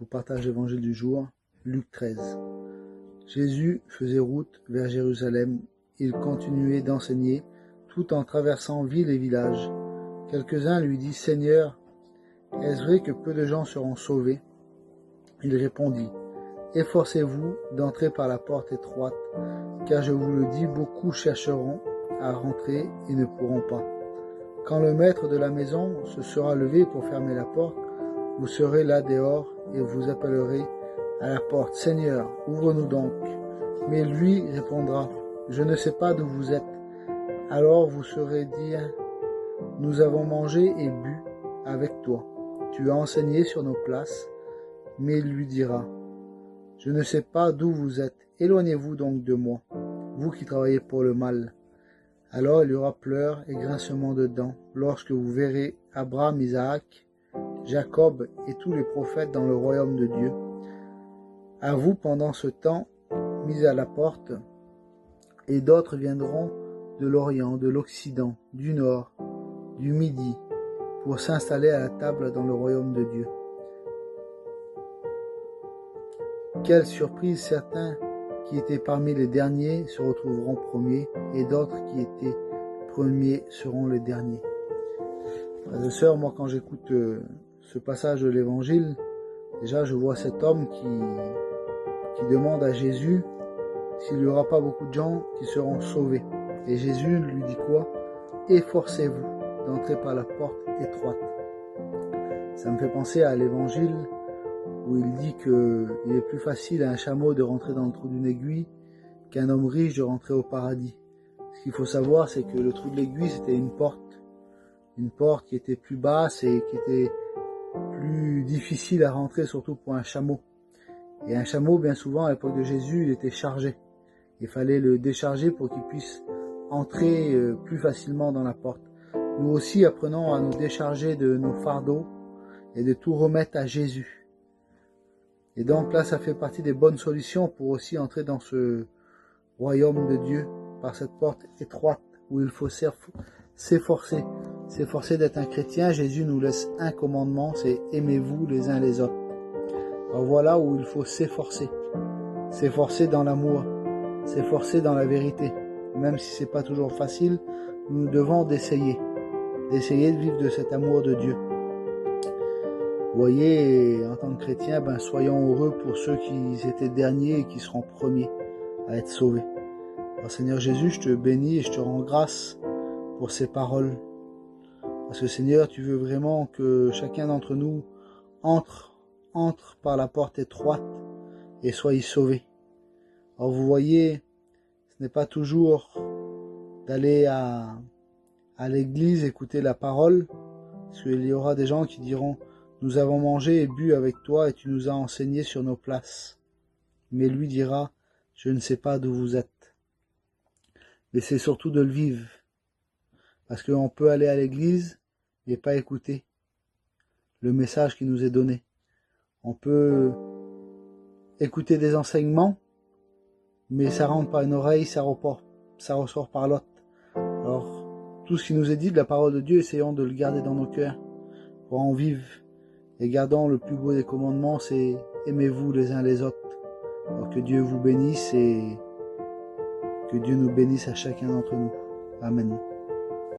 vous partage l'évangile du jour, Luc 13. Jésus faisait route vers Jérusalem. Il continuait d'enseigner tout en traversant villes et villages. Quelques-uns lui disent « Seigneur, est-ce vrai que peu de gens seront sauvés ?» Il répondit « Efforcez-vous d'entrer par la porte étroite, car je vous le dis, beaucoup chercheront à rentrer et ne pourront pas. Quand le maître de la maison se sera levé pour fermer la porte, vous serez là dehors et vous appellerez à la porte, « Seigneur, ouvre-nous donc !» Mais lui répondra, « Je ne sais pas d'où vous êtes. » Alors vous saurez dire, « Nous avons mangé et bu avec toi. Tu as enseigné sur nos places. » Mais il lui dira, « Je ne sais pas d'où vous êtes. Éloignez-vous donc de moi, vous qui travaillez pour le mal. » Alors il y aura pleurs et grincement de dents lorsque vous verrez Abraham, Isaac, Jacob et tous les prophètes dans le royaume de Dieu. À vous, pendant ce temps, mis à la porte, et d'autres viendront de l'Orient, de l'Occident, du Nord, du Midi, pour s'installer à la table dans le royaume de Dieu. Quelle surprise, certains qui étaient parmi les derniers se retrouveront premiers, et d'autres qui étaient premiers seront les derniers. Frères et sœurs, moi quand j'écoute ce passage de l'évangile, déjà je vois cet homme qui demande à Jésus s'il n'y aura pas beaucoup de gens qui seront sauvés. Et Jésus lui dit quoi? Efforcez-vous d'entrer par la porte étroite. Ça me fait penser à l'évangile où il dit qu'il est plus facile à un chameau de rentrer dans le trou d'une aiguille qu'un homme riche de rentrer au paradis. Ce qu'il faut savoir, c'est que le trou de l'aiguille, c'était une porte qui était plus basse et qui était plus difficile à rentrer, surtout pour un chameau. Et un chameau, bien souvent, à l'époque de Jésus, il était chargé. Il fallait le décharger pour qu'il puisse entrer plus facilement dans la porte. Nous aussi apprenons à nous décharger de nos fardeaux et de tout remettre à Jésus. Et donc là, ça fait partie des bonnes solutions pour aussi entrer dans ce royaume de Dieu, par cette porte étroite où il faut s'efforcer. S'efforcer d'être un chrétien. Jésus nous laisse un commandement, c'est « Aimez-vous les uns les autres ». Alors voilà où il faut s'efforcer. S'efforcer dans l'amour, s'efforcer dans la vérité. Même si c'est pas toujours facile, nous devons d'essayer de vivre de cet amour de Dieu. Vous voyez, en tant que chrétien, soyons heureux pour ceux qui étaient derniers et qui seront premiers à être sauvés. Alors, Seigneur Jésus, je te bénis et je te rends grâce pour ces paroles. Parce que Seigneur, tu veux vraiment que chacun d'entre nous entre par la porte étroite et soit sauvé. Alors vous voyez, ce n'est pas toujours d'aller à l'église écouter la parole, parce qu'il y aura des gens qui diront « Nous avons mangé et bu avec toi et tu nous as enseigné sur nos places. » Mais lui dira « Je ne sais pas d'où vous êtes. » Mais c'est surtout de le vivre. Parce qu'on peut aller à l'église et pas écouter le message qui nous est donné. On peut écouter des enseignements, mais ça rentre par une oreille, ça ressort par l'autre. Alors, tout ce qui nous est dit de la parole de Dieu, essayons de le garder dans nos cœurs pour en vivre. Et gardons le plus beau des commandements, c'est aimez-vous les uns les autres. Alors que Dieu vous bénisse et que Dieu nous bénisse à chacun d'entre nous. Amen.